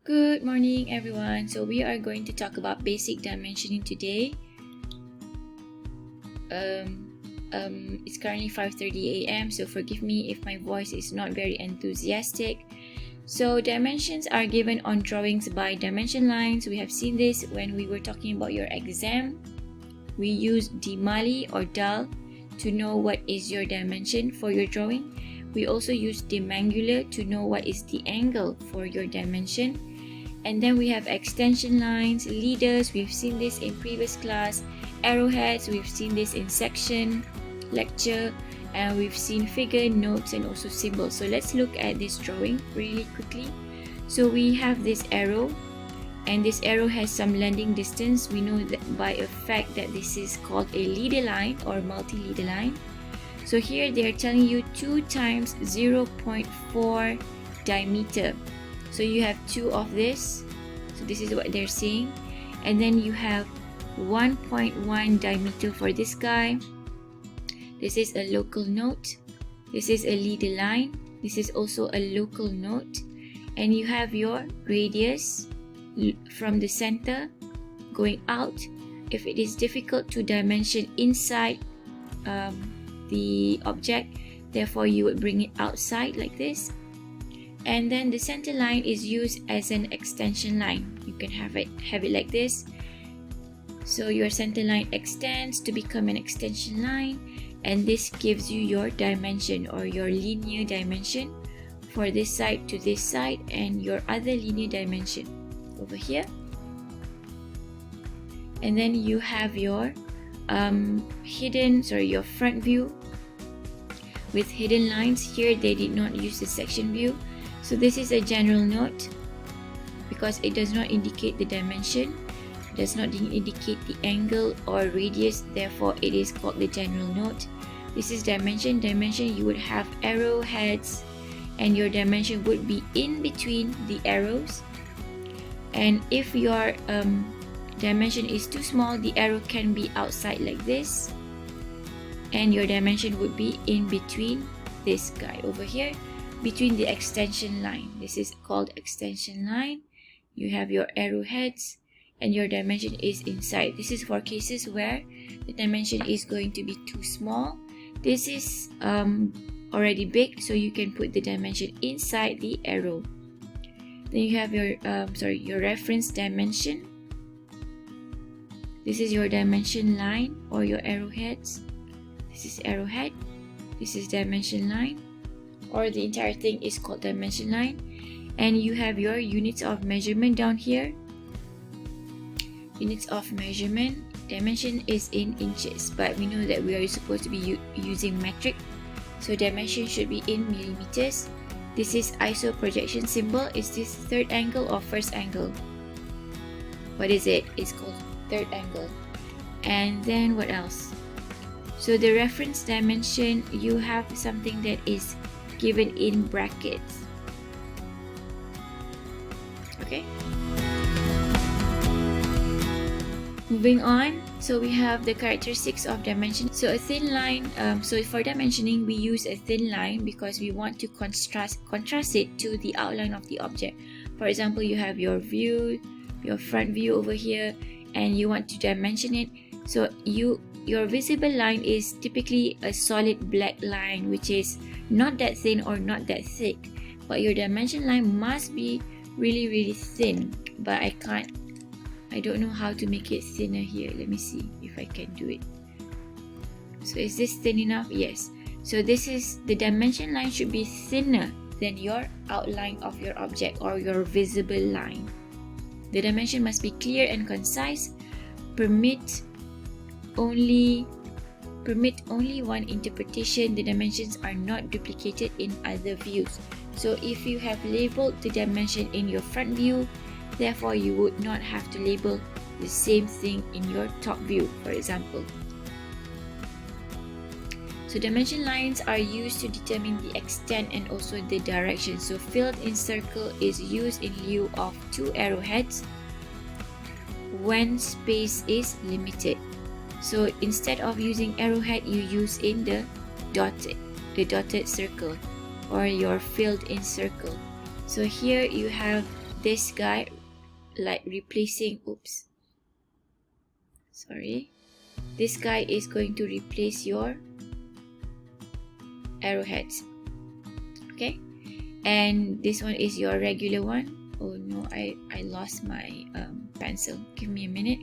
Good morning everyone. So we are going to talk about basic dimensioning today. It's currently 5:30 a.m. so forgive me if my voice is not very enthusiastic. So dimensions are given on drawings by dimension lines. We have seen this when we were talking about your exam. We use Dimali or Dal to know what is your dimension for your drawing. We also use Dimangular to know what is the angle for your dimension. And then we have extension lines, leaders, we've seen this in previous class, arrowheads, we've seen this in section, lecture, and we've seen figure, notes, and also symbols. So let's look at this drawing really quickly. So we have this arrow, and this arrow has some landing distance. We know that by a fact that this is called a leader line or multi-leader line. So here they are telling you 2 times 0.4 diameter. So you have 2 of this, so this is what they're saying, and then you have 1.1 diameter for this guy. This is a local note, this is a leader line, this is also a local note, and you have your radius from the center going out. If it is difficult to dimension inside the object, therefore you would bring it outside like this. And then the center line is used as an extension line. You can have it like this. So your center line extends to become an extension line, and this gives you your dimension or your linear dimension for this side to this side, and your other linear dimension over here. And then you have your your front view with hidden lines. Here they did not use the section view. So this is a general note because it does not indicate the dimension, it does not indicate the angle or radius, therefore it is called the general note. This is dimension. Dimension, you would have arrowheads and your dimension would be in between the arrows. And if your dimension is too small, the arrow can be outside like this, and your dimension would be in between this guy over here, between the extension line. This is called extension line. You have your arrowheads and your dimension is inside. This is for cases where the dimension is going to be too small. This is already big, so you can put the dimension inside the arrow. Then you have your your reference dimension. This is your dimension line or your arrowheads. This is arrowhead, this is dimension line, or the entire thing is called dimension line. And you have your units of measurement down here. Units of measurement, dimension is in inches, but we know that we are supposed to be using metric, so dimension should be in millimeters. This is iso projection symbol. Is this third angle or first angle? What is it? It's called third angle. And then what else? So the reference dimension, you have something that is given in brackets. Okay, moving on. So we have the characteristics of dimension. So a thin line, so for dimensioning we use a thin line because we want to contrast it to the outline of the object. For example, you have your view, your front view over here, and you want to dimension it. So your visible line is typically a solid black line, which is not that thin or not that thick, but your dimension line must be really thin. But I don't know how to make it thinner here. Let me see if I can do it. So is this thin enough? Yes. So this is the dimension line should be thinner than your outline of your object or your visible line. The dimension must be clear and concise, permit only one interpretation. The dimensions are not duplicated in other views. So if you have labeled the dimension in your front view, therefore you would not have to label the same thing in your top view, for example. So dimension lines are used to determine the extent and also the direction. So filled in circle is used in lieu of 2 arrowheads when space is limited. So instead of using arrowhead, you use in the dotted circle or your filled in circle. So here you have this guy, like replacing, this guy is going to replace your arrowheads. Okay, and this one is your regular one. Oh no, I lost my pencil. Give me a minute.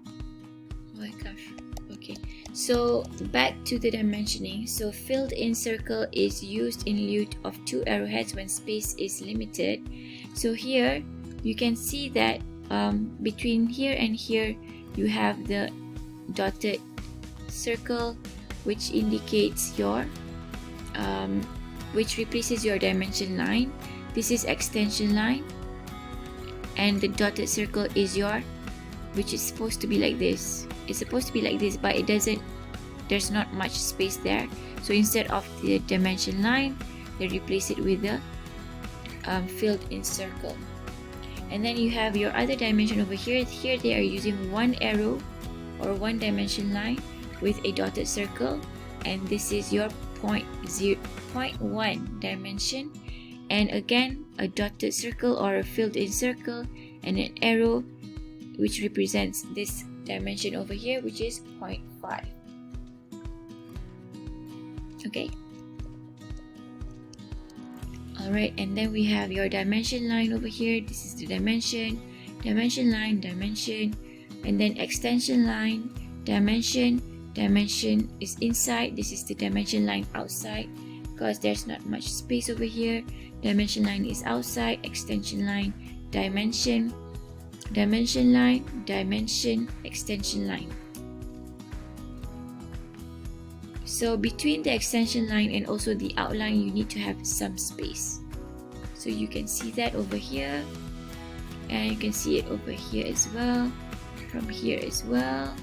Oh my gosh. Okay, so back to the dimensioning. So filled in circle is used in lieu of 2 arrowheads when space is limited. So here you can see that between here and here you have the dotted circle, which indicates your which replaces your dimension line. This is extension line, and the dotted circle is your, which is supposed to be like this. It's supposed to be like this, but it doesn't, there's not much space there. So instead of the dimension line, they replace it with the filled in circle. And then you have your other dimension over here. Here they are using 1 arrow or 1 dimension line with a dotted circle, and this is your 0.1 dimension, and again a dotted circle or a filled in circle and an arrow which represents this dimension over here, which is 0.5. Okay, alright, and then we have your dimension line over here. This is the dimension line, dimension, and then extension line, dimension is inside. This is the dimension line outside because there's not much space over here. Dimension line is outside, extension line, dimension line, dimension, extension line. So between the extension line and also the outline, you need to have some space. So you can see that over here, and you can see it over here as well, from here as well.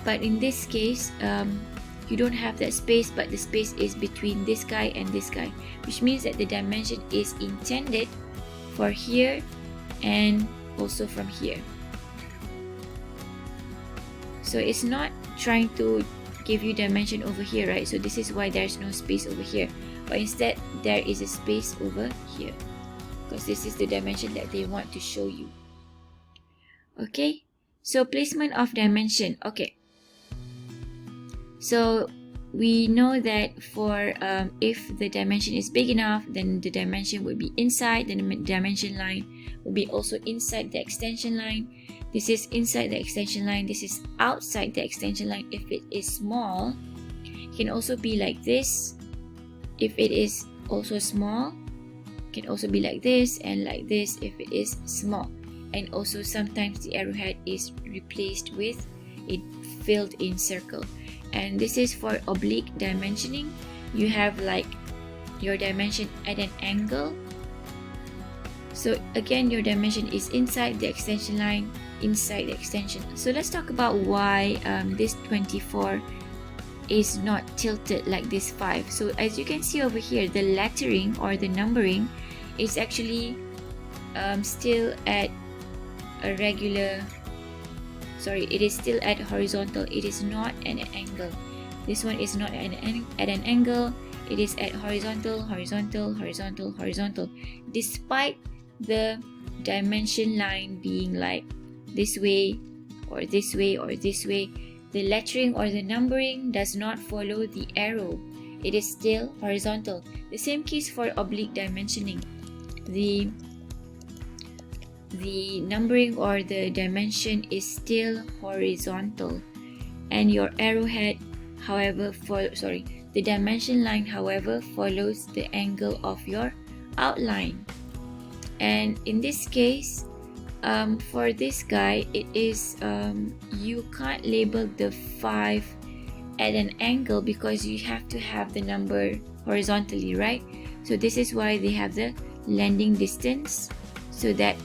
But in this case, you don't have that space, but the space is between this guy and this guy, which means that the dimension is intended for here and also from here. So it's not trying to give you dimension over here, right? So this is why there's no space over here, but instead there is a space over here because this is the dimension that they want to show you. Okay, so placement of dimension. Okay, so we know that for if the dimension is big enough, then the dimension would be inside, then the dimension line will be also inside the extension line. This is inside the extension line, this is outside the extension line. If it is small, it can also be like this. If it is also small, it can also be like this and like this if it is small. And also sometimes the arrowhead is replaced with a filled in circle. And this is for oblique dimensioning. You have like your dimension at an angle. So again, your dimension is inside the extension line, inside the extension. So let's talk about why this 24 is not tilted like this 5. So as you can see over here, the lettering or the numbering is actually still at a regular, it is still at horizontal. It is not at an angle. This one is not at an angle. It is at horizontal, horizontal, horizontal, horizontal. Despite the dimension line being like this way or this way or this way, the lettering or the numbering does not follow the arrow. It is still horizontal. The same case for oblique dimensioning. The numbering or the dimension is still horizontal, and your arrowhead, however, the dimension line, however, follows the angle of your outline. And in this case, for this guy, it is you can't label the 5 at an angle because you have to have the number horizontally, right? So this is why they have the landing distance, so that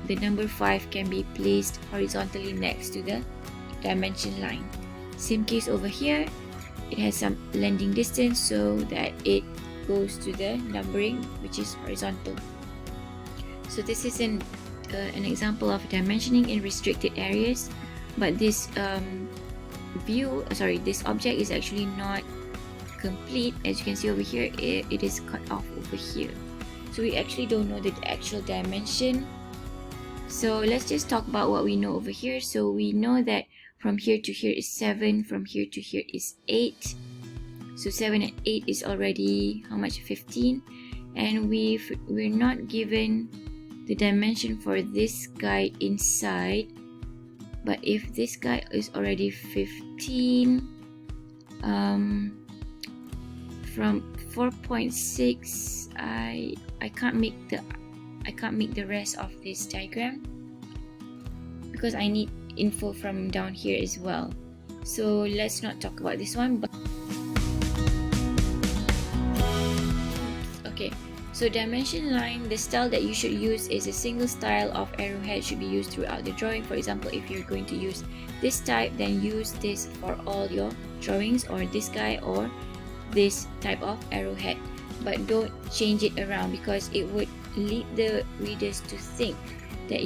the number 5 can be placed horizontally next to the dimension line. Same case over here, it has some landing distance so that it goes to the numbering, which is horizontal. So this is an example of dimensioning in restricted areas, but this this object is actually not complete. As you can see over here, it is cut off over here. so we actually don't know the actual dimension. So let's just talk about what we know over here. So we know that from here to here is 7, from here to here is 8. So 7 and 8 is already how much? 15. And we're not given the dimension for this guy inside. But if this guy is already 15, from 4.6, I can't make the rest of this diagram because I need info from down here as well. So let's not talk about this one. But okay, so dimension line, the style that you should use is a single style of arrowhead should be used throughout the drawing. For example, if you're going to use this type, then use this for all your drawings, or this guy, or this type of arrowhead. But don't change it around because it would lead the readers to think that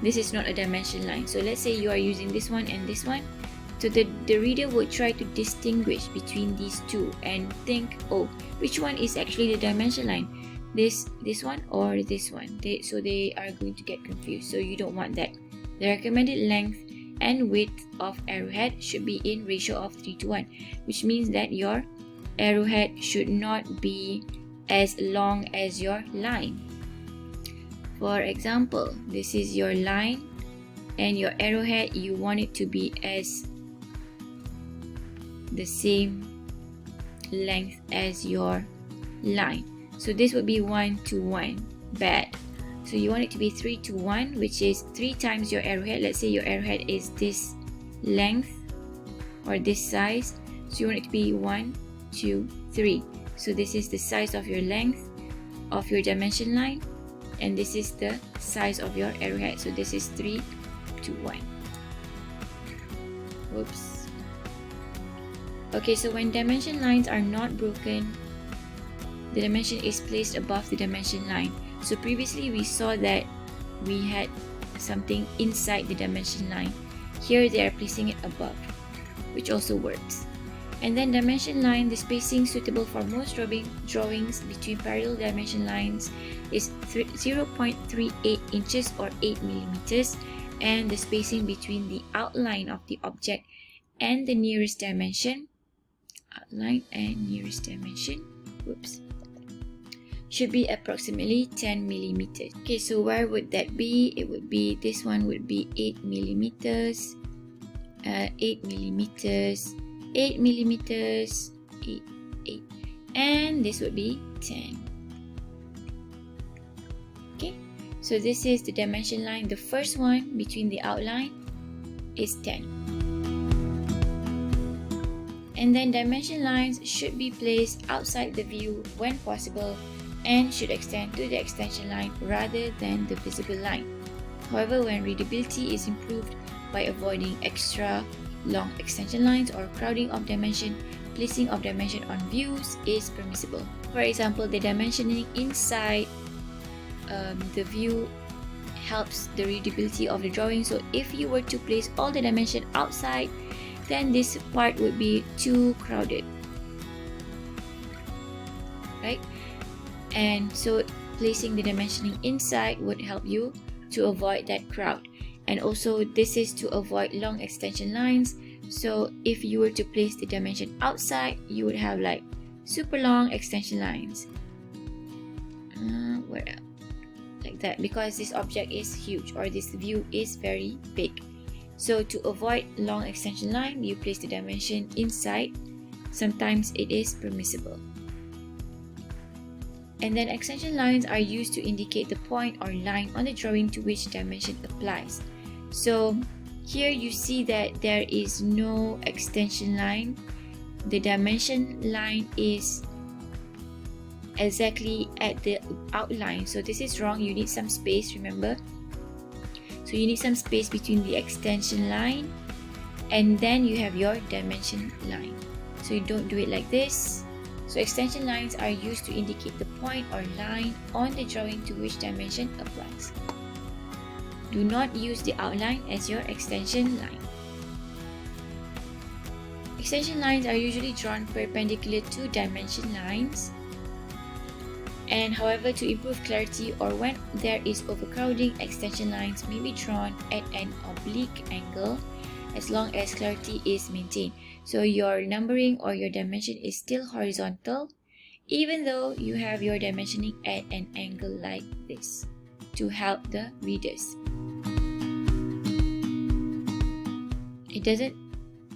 this is not a dimension line. So let's say you are using this one and this one, so the reader would try to distinguish between these two and think, oh, which one is actually the dimension line, this one or this one. So they are going to get confused. So you don't want that. The recommended length and width of arrowhead should be in ratio of 3:1, which means that your arrowhead should not be as long as your line. For example, this is your line and your arrowhead, you want it to be as the same length as your line. So this would be 1:1, bad. So you want it to be 3:1, which is 3 times your arrowhead. Let's say your arrowhead is this length or this size, so you want it to be 1, 2, 3. So this is the size of your length of your dimension line, and this is the size of your arrowhead. So this is 3:1. Whoops. Okay, so when dimension lines are not broken, the dimension is placed above the dimension line. So previously we saw that we had something inside the dimension line. Here they are placing it above, which also works. And then dimension line, the spacing suitable for most drawings between parallel dimension lines is 0.38 inches or 8 millimeters, and the spacing between the outline of the object and the nearest dimension, whoops, should be approximately 10 millimeters. Okay, so where would that be? It would be, this one would be 8 millimeters, 8 millimeters, 8 millimeters, 8, and this would be 10. Okay, so this is the dimension line. The first one between the outline is 10. And then dimension lines should be placed outside the view when possible and should extend to the extension line rather than the visible line. However, when readability is improved by avoiding extra long extension lines or crowding of dimension, placing of dimension on views is permissible. For example, the dimensioning inside the view helps the readability of the drawing. So if you were to place all the dimension outside, then this part would be too crowded, right? And so placing the dimensioning inside would help you to avoid that crowd. And also this is to avoid long extension lines. So if you were to place the dimension outside, you would have like super long extension lines. Where else? Like that, because this object is huge or this view is very big. So to avoid long extension line, you place the dimension inside. Sometimes it is permissible. And then extension lines are used to indicate the point or line on the drawing to which dimension applies. So here you see that there is no extension line. The dimension line is exactly at the outline. So this is wrong. You need some space, remember? So you need some space between the extension line and then you have your dimension line. So you don't do it like this. So extension lines are used to indicate the point or line on the drawing to which dimension applies. Do not use the outline as your extension line. Extension lines are usually drawn perpendicular to dimension lines. And however, to improve clarity or when there is overcrowding, extension lines may be drawn at an oblique angle as long as clarity is maintained. So your numbering or your dimension is still horizontal even though you have your dimensioning at an angle like this to help the readers.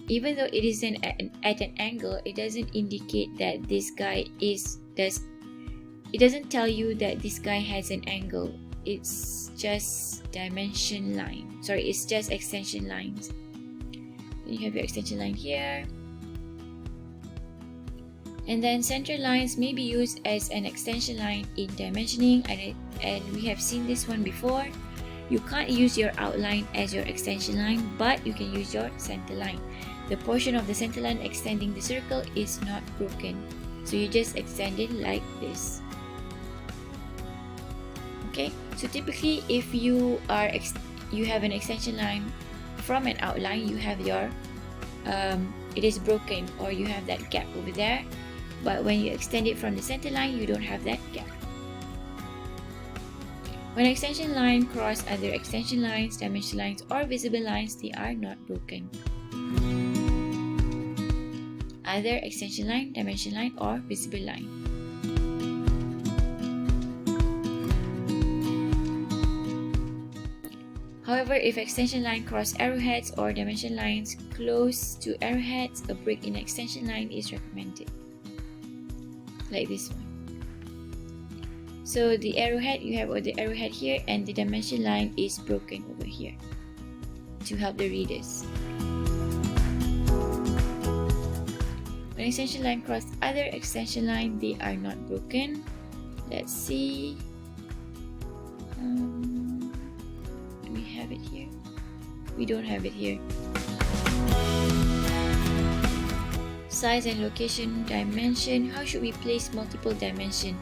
Even though it isn't at an angle, it doesn't indicate that this guy it doesn't tell you that this guy has an angle. It's just dimension line. Sorry, it's just extension lines. Then you have your extension line here. And then center lines may be used as an extension line in dimensioning, and we have seen this one before. You can't use your outline as your extension line, but you can use your center line. The portion of the center line extending the circle is not broken, so you just extend it like this. Okay, so typically if you have an extension line from an outline, you have your it is broken, or you have that gap over there. But when you extend it from the center line, you don't have that gap. When extension line cross other extension lines, dimension lines, or visible lines, they are not broken. Either extension line, dimension line, or visible line. However, if extension line cross arrowheads or dimension lines close to arrowheads, a break in extension line is recommended. Like this one. So the arrowhead, you have the arrowhead here, and the dimension line is broken over here to help the readers. When extension line cross other extension line, they are not broken. Let's see. Do we have it here? We don't have it here. Size and location dimension. How should we place multiple dimension?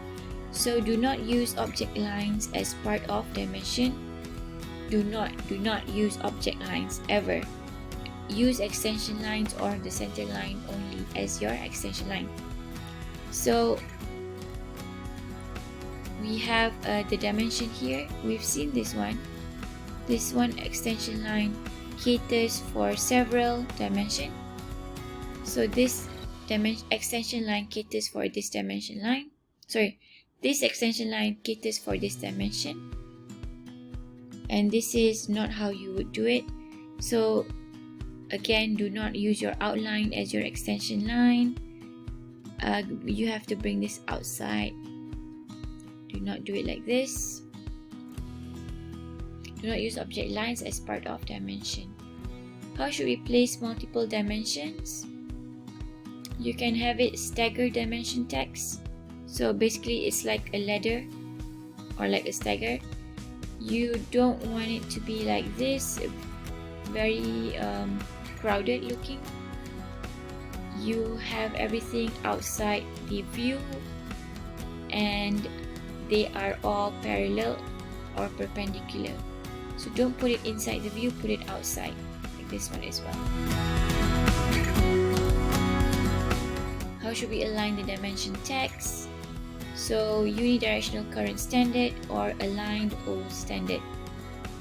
So do not use object lines as part of dimension. Do not use object lines ever. Use extension lines or the center line only as your extension line. So we have the dimension here. We've seen this one. This one extension line caters for several dimensions. So this extension line caters for this dimension line. Sorry, this extension line caters for this dimension. And this is not how you would do it. So again, do not use your outline as your extension line. You have to bring this outside. Do not do it like this. Do not use object lines as part of dimension. How should we place multiple dimensions? You can have it stagger dimension text. So basically it's like a ladder or like a stagger. You don't want it to be like this, very crowded looking. You have everything outside the view and they are all parallel or perpendicular. So don't put it inside the view, put it outside, like this one as well. How should we align the dimension text? So unidirectional current standard or aligned O standard.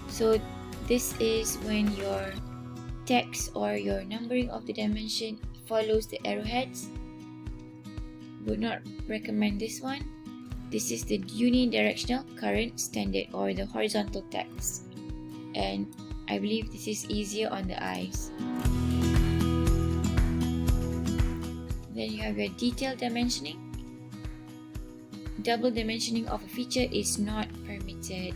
So this is when your text or your numbering of the dimension follows the arrowheads. Would not recommend this one. This is the unidirectional current standard or the horizontal text. And I believe this is easier on the eyes. Then you have your detailed dimensioning. Double dimensioning of a feature is not permitted.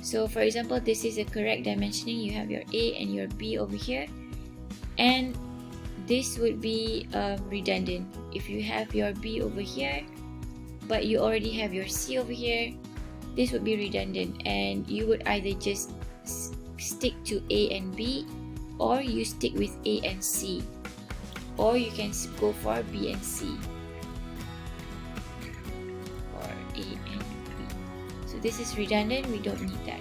So for example, this is the correct dimensioning. You have your A and your B over here. And this would be redundant. If you have your B over here, but you already have your C over here, this would be redundant. And you would either just stick to A and B, or you stick with A and C. Or you can go for B and C. Or A and B. So this is redundant, we don't need that.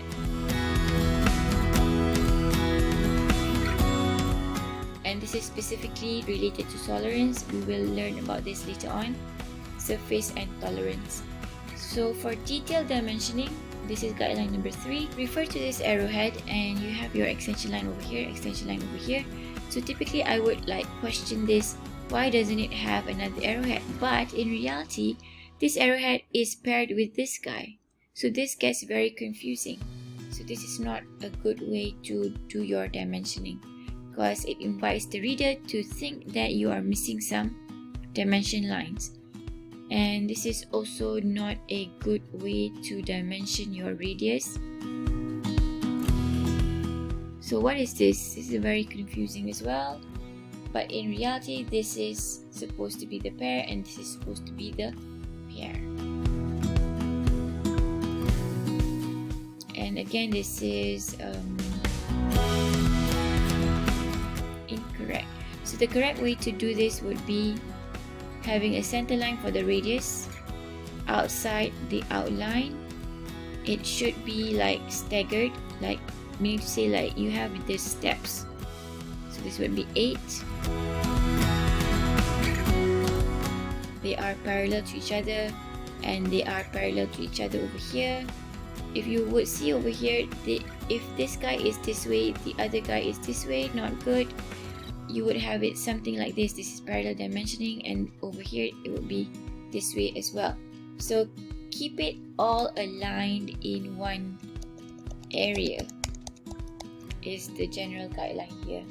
And this is specifically related to tolerance. We will learn about this later on. Surface and tolerance. So for detailed dimensioning, this is guideline number 3. Refer to this arrowhead and you have your extension line over here, extension line over here. So typically I would like question this, why doesn't it have another arrowhead? But in reality, this arrowhead is paired with this guy. So this gets very confusing. So this is not a good way to do your dimensioning, because it invites the reader to think that you are missing some dimension lines. And this is also not a good way to dimension your radius. So what is this? This is very confusing as well. But in reality, this is supposed to be the pair and this is supposed to be the pair. And again, this is incorrect. So the correct way to do this would be having a center line for the radius outside the outline. It should be like staggered, like meaning to say like you have the steps. So this would be 8. They are parallel to each other and they are parallel to each other over here. If you would see over here, if this guy is this way, the other guy is this way, not good. You would have it something like this. This is parallel dimensioning, and over here it would be this way as well. So keep it all aligned in one area is the general guideline here.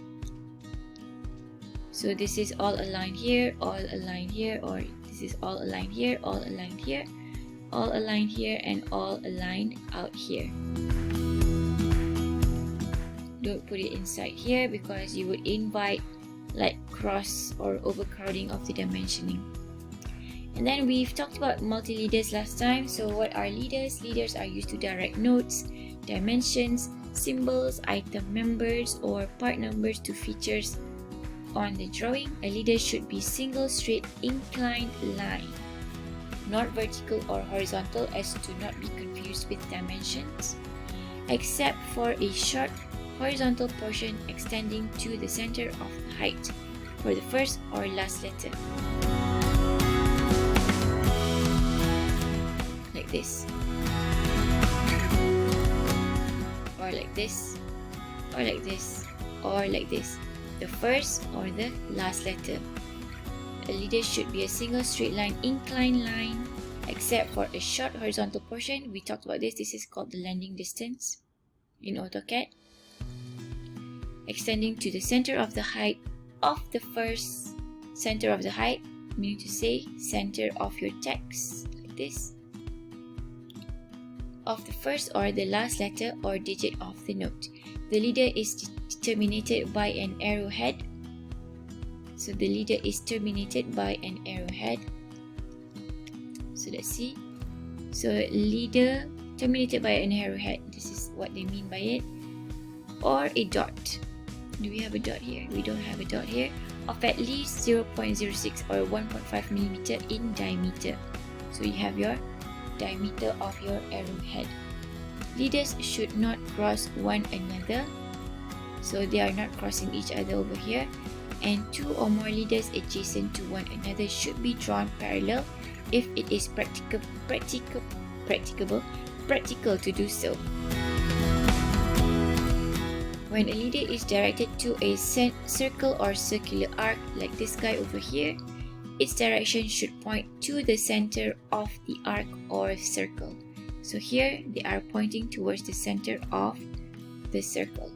So this is all aligned here, all aligned here, or this is all aligned here, all aligned here, all aligned here, and all aligned out here. Don't put it inside here because you would invite like cross or overcrowding of the dimensioning. And then we've talked about multi-leaders last time. So what are leaders? Leaders are used to direct notes, dimensions, symbols, item numbers, or part numbers to features on the drawing. A leader should be single straight inclined line, not vertical or horizontal, as to not be confused with dimensions, except for a short horizontal portion extending to the center of the height for the first or last letter. Like this. Or like this. Or like this. Or like this. The first or the last letter. A leader should be a single straight line, inclined line, except for a short horizontal portion. We talked about this. This is called the landing distance in AutoCAD. Extending to the center of the height of the first center of the height, meaning to say center of your text, like this, of the first or the last letter or digit of the note. The leader is terminated by an arrowhead. So the leader is terminated by an arrowhead. So let's see. So leader terminated by an arrowhead. This is what they mean by it. Or a dot. Do we have a dot here? We don't have a dot here. Of at least 0.06 or 1.5 millimeter in diameter. So you have your diameter of your arrowhead. Leaders should not cross one another. So they are not crossing each other over here. And 2 or more leaders adjacent to one another should be drawn parallel if it is practical to do so. When a leader is directed to a circle or circular arc like this guy over here, its direction should point to the center of the arc or circle. So here they are pointing towards the center of the circle.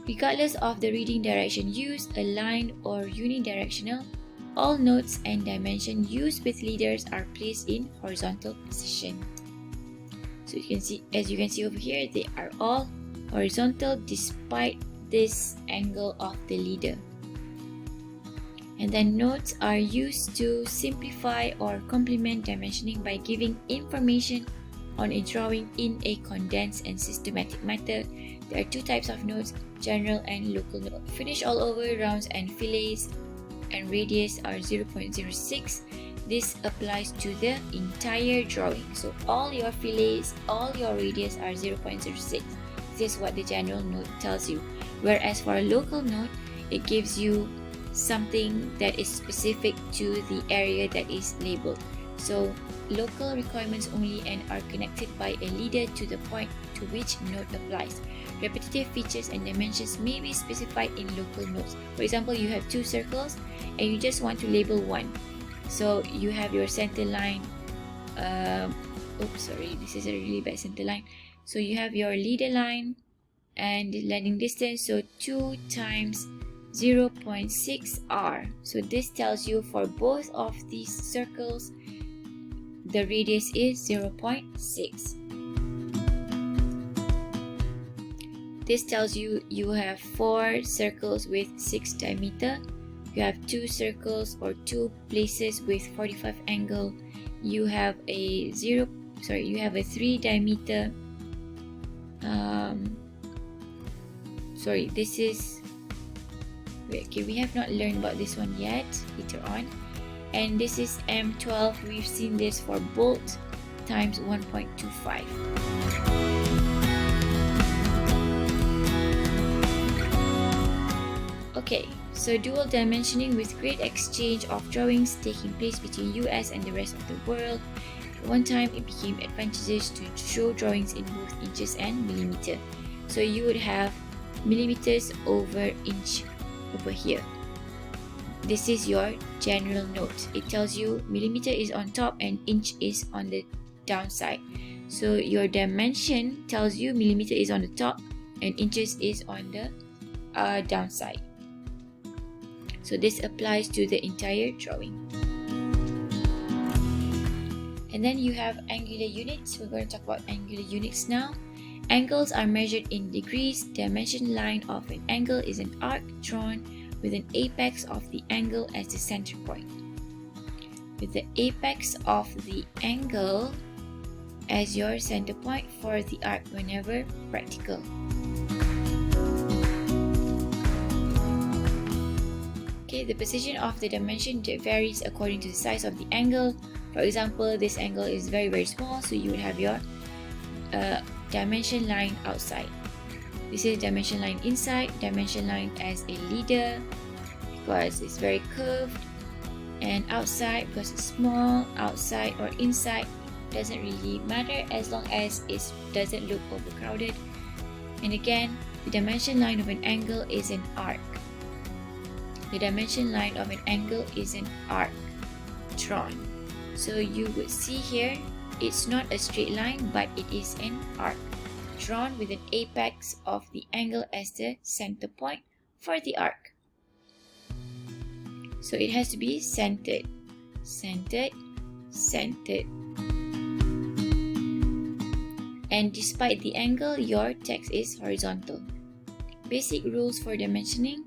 Regardless of the reading direction used, aligned or unidirectional, all notes and dimensions used with leaders are placed in horizontal position. So you can see, as you can see over here, they are all horizontal despite this angle of the leader. And then notes are used to simplify or complement dimensioning by giving information on a drawing in a condensed and systematic manner. There are 2 types of notes, general and local note. Finish all over, rounds and fillets and radius are 0.06. This applies to the entire drawing. So all your fillets, all your radius are 0.06. This is what the general note tells you. Whereas for a local note, it gives you something that is specific to the area that is labeled. So local requirements only and are connected by a leader to the point to which node applies. Repetitive features and dimensions may be specified in local nodes. For example, you have two circles and you just want to label one. So you have your center line. Oops, sorry, this is a really bad center line. So you have your leader line and the landing distance. So 2 times 0.6 r. So this tells you for both of these circles, the radius is 0.6. This tells you you have 4 circles with 6 diameter. You have 2 circles or 2 places with 45 angle. You have a 3 diameter. This is. Okay, we have not learned about this one yet. Later on, and this is M12. We've seen this for bolt times 1.25. Okay, so dual dimensioning with great exchange of drawings taking place between US and the rest of the world. At one time, it became advantageous to show drawings in both inches and millimeter. So you would have millimeters over inch over here. This is your general note. It tells you millimeter is on top and inch is on the downside. So your dimension tells you millimeter is on the top and inches is on the downside. So this applies to the entire drawing. And then you have angular units. We're going to talk about angular units now. Angles are measured in degrees. Dimension line of an angle is an arc drawn with an apex of the angle as the center point. With the apex of the angle as your center point for the arc whenever practical. Okay, the precision of the dimension varies according to the size of the angle. For example, this angle is very, very small, so you would have your dimension line outside. This is dimension line inside, dimension line as a leader because it's very curved, and outside because it's small. Outside or inside doesn't really matter as long as it doesn't look overcrowded. And again, the dimension line of an angle is an arc. The dimension line of an angle is an arc drawn. So you would see here, it's not a straight line, but it is an arc drawn with an apex of the angle as the center point for the arc. So it has to be centered, centered, centered. And despite the angle, your text is horizontal. Basic rules for dimensioning.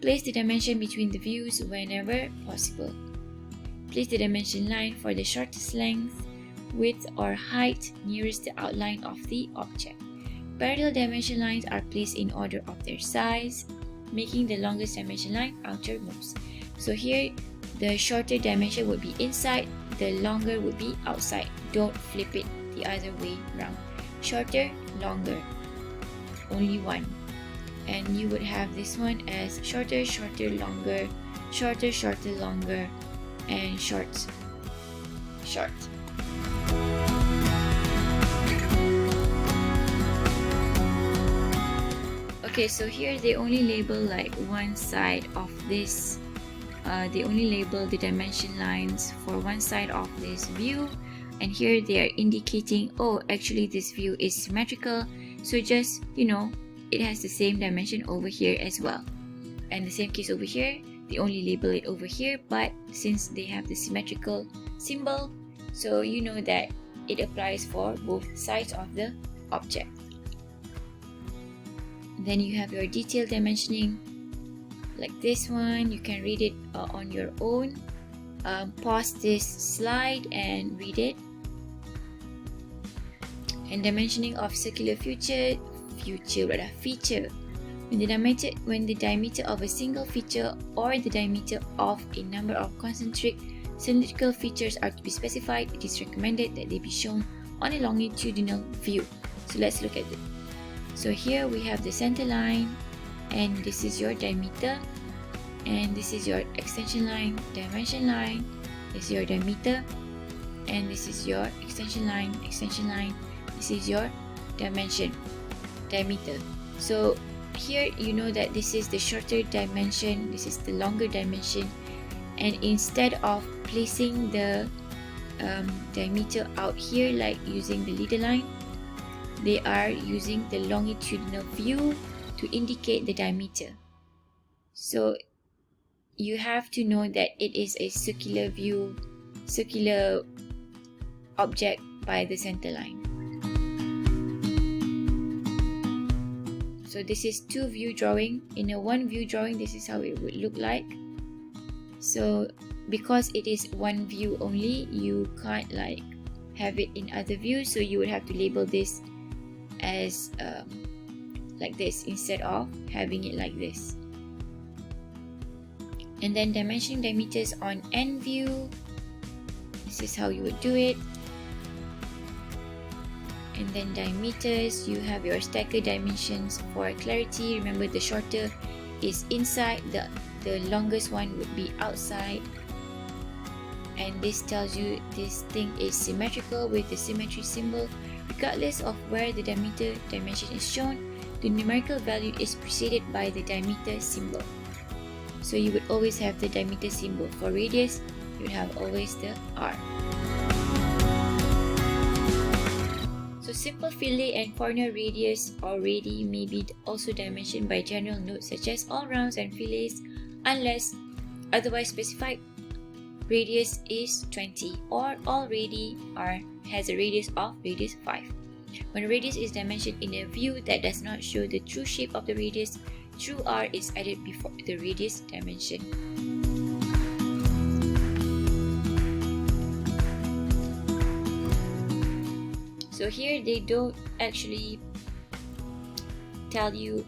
Place the dimension between the views whenever possible. Place the dimension line for the shortest length, width or height nearest the outline of the object. Parallel dimension lines are placed in order of their size, making the longest dimension line outermost. So here, the shorter dimension would be inside, the longer would be outside. Don't flip it the other way around. Shorter, longer. Only one. And you would have this one as shorter, shorter, longer, shorter, shorter, longer, and short, short. Okay, so here they only label like one side of this. They only label the dimension lines for one side of this view, and here they are indicating, oh, actually this view is symmetrical, so just, it has the same dimension over here as well. And the same case over here, they only label it over here, but since they have the symmetrical symbol, so you know that it applies for both sides of the object. Then you have your detailed dimensioning, like this one. You can read it on your own. Pause this slide and read it. And dimensioning of circular feature. When the diameter of a single feature or the diameter of a number of concentric cylindrical features are to be specified, it is recommended that they be shown on a longitudinal view. So let's look at it. So here we have the center line, and this is your diameter, and this is your extension line, dimension line, this is your diameter, and this is your extension line, this is your diameter. So here you know that this is the shorter dimension, this is the longer dimension, and instead of placing the diameter out here like using the leader line, they are using the longitudinal view to indicate the diameter. So you have to know that it is a circular view, circular object by the center line. So this is 2-view drawing. In a 1-view drawing, this is how it would look like. So because it is 1 view only, you can't like have it in other views, so you would have to label this as like this instead of having it like this. And then dimensioning diameters on N view, this is how you would do it. And then diameters, you have your stacker dimensions. For clarity, remember the shorter is inside, the longest one would be outside. And this tells you this thing is symmetrical with the symmetry symbol. Regardless of where the diameter dimension is shown, the numerical value is preceded by the diameter symbol. So you would always have the diameter symbol. For radius, you would have always the R. So simple fillet and corner radius or radii may be also dimensioned by general notes such as all rounds and fillets unless otherwise specified. Radius is 20 or all radii has a radius of radius 5. When a radius is dimensioned in a view that does not show the true shape of the radius, true R is added before the radius dimension. So here they don't actually tell you,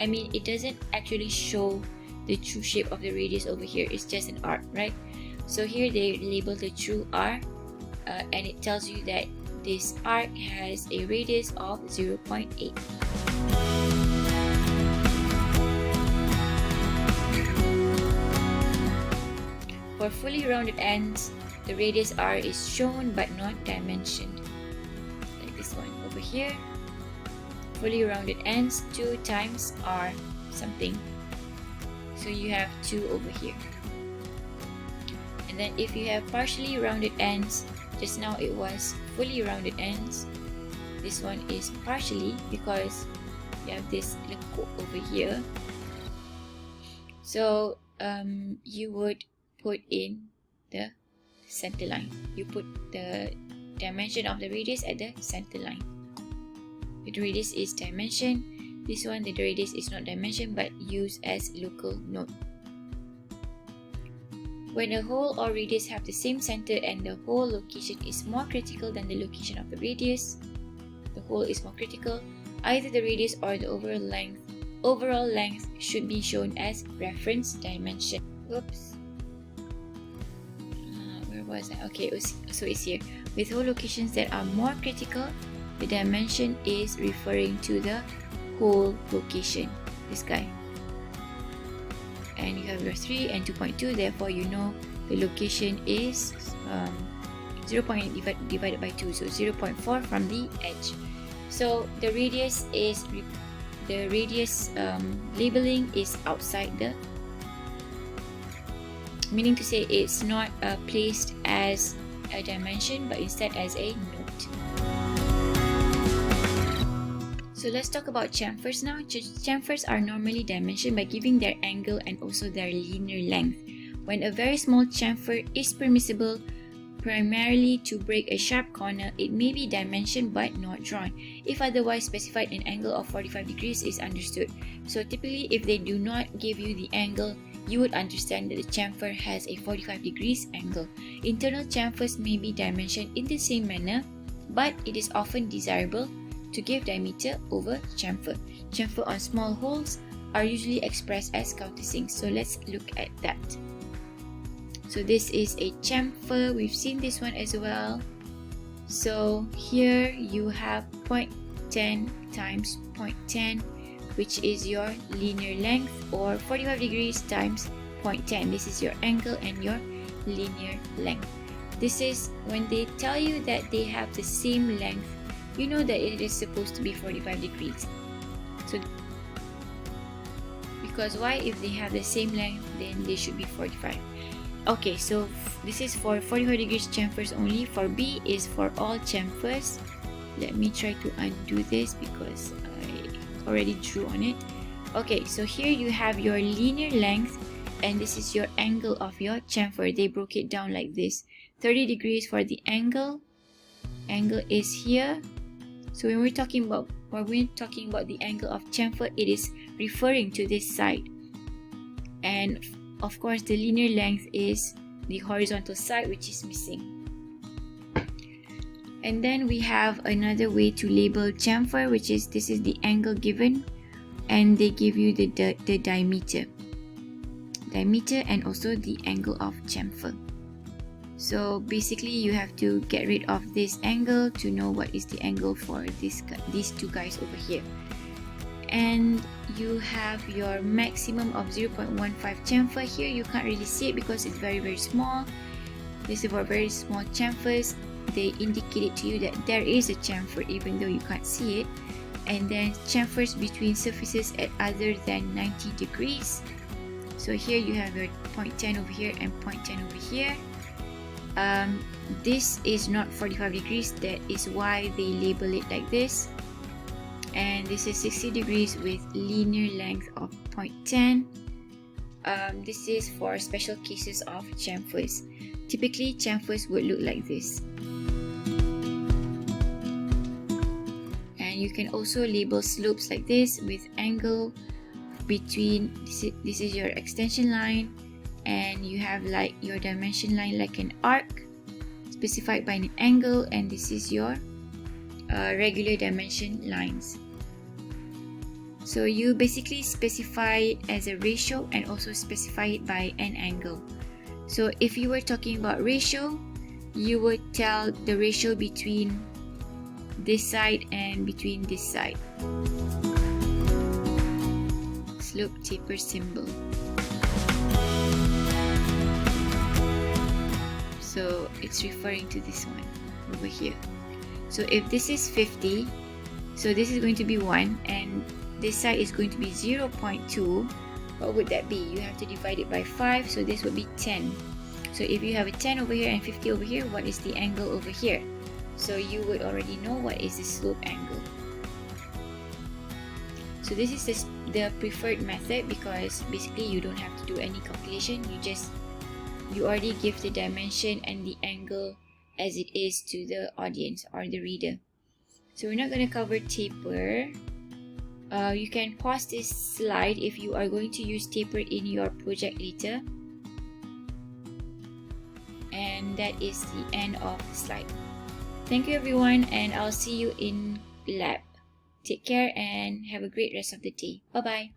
I mean it doesn't actually show the true shape of the radius over here, it's just an arc, right? So here they label the true R and it tells you that this arc has a radius of 0.8. For fully rounded ends, the radius R is shown but not dimensioned. Like this one over here. Fully rounded ends, 2 times R something. So you have 2 over here. And then if you have partially rounded ends, just now it was fully rounded ends. This one is partially because you have this lekuk over here. So you would put in the center line. You put the dimension of the radius at the center line. The radius is dimension. This one, the radius is not dimension but used as local note. When a hole or radius have the same center and the hole location is more critical than the location of the radius, the hole is more critical, either the radius or the overall length should be shown as reference dimension. Oops. Where was I? Okay, so it's here. With hole locations that are more critical, the dimension is referring to the hole location, this guy. And you have your 3 and 2.2, therefore you know the location is 0.8 divided by 2, so 0.4 from the edge. So the radius is labeling is outside the, meaning to say it's not placed as a dimension but instead as a note. So let's talk about chamfers now. Chamfers are normally dimensioned by giving their angle and also their linear length. When a very small chamfer is permissible primarily to break a sharp corner, it may be dimensioned but not drawn. If otherwise specified, an angle of 45 degrees is understood. So typically if they do not give you the angle, you would understand that the chamfer has a 45 degrees angle. Internal chamfers may be dimensioned in the same manner, but it is often desirable to give diameter over chamfer. Chamfer on small holes are usually expressed as countersinks. So let's look at that. So this is a chamfer. We've seen this one as well. So here you have 0.10 times 0.10, which is your linear length, or 45 degrees times 0.10. This is your angle and your linear length. This is when they tell you that they have the same length, you know that it is supposed to be 45 degrees. So because why? If they have the same length, then they should be 45. Okay, so this is for 45 degrees chamfers only. For B is for all chamfers. Let me try to undo this because I already drew on it. Okay, so here you have your linear length, and this is your angle of your chamfer. They broke it down like this. 30 degrees for the angle. Angle is here. So when we're talking about the angle of chamfer, it is referring to this side. And of course, the linear length is the horizontal side, which is missing. And then we have another way to label chamfer, which is this is the angle given, and they give you the diameter and also the angle of chamfer. So basically you have to get rid of this angle to know what is the angle for these two guys over here. And you have your maximum of 0.15 chamfer. Here you can't really see it because it's very, very small. This is for very small chamfers. They indicate it to you that there is a chamfer even though you can't see it. And then chamfers between surfaces at other than 90 degrees. So here you have your 0.10 over here and 0.10 over here. This is not 45 degrees, that is why they label it like this. And this is 60 degrees with linear length of 0.10. This is for special cases of chamfers. Typically chamfers would look like this. And you can also label slopes like this with angle between, this is your extension line, and you have like your dimension line like an arc specified by an angle, and this is your regular dimension lines. So you basically specify it as a ratio and also specify it by an angle. So if you were talking about ratio, you would tell the ratio between this side and between this side. Slope taper symbol. So it's referring to this one over here. So if this is 50, so this is going to be 1 and this side is going to be 0.2. What would that be? You have to divide it by 5, so this would be 10. So if you have a 10 over here and 50 over here, what is the angle over here? So you would already know what is the slope angle. So this is the preferred method because basically you don't have to do any calculation. You already give the dimension and the angle as it is to the audience or the reader. So we're not going to cover taper. You can pause this slide if you are going to use taper in your project later. And that is the end of the slide. Thank you everyone, and I'll see you in lab. Take care and have a great rest of the day. Bye bye.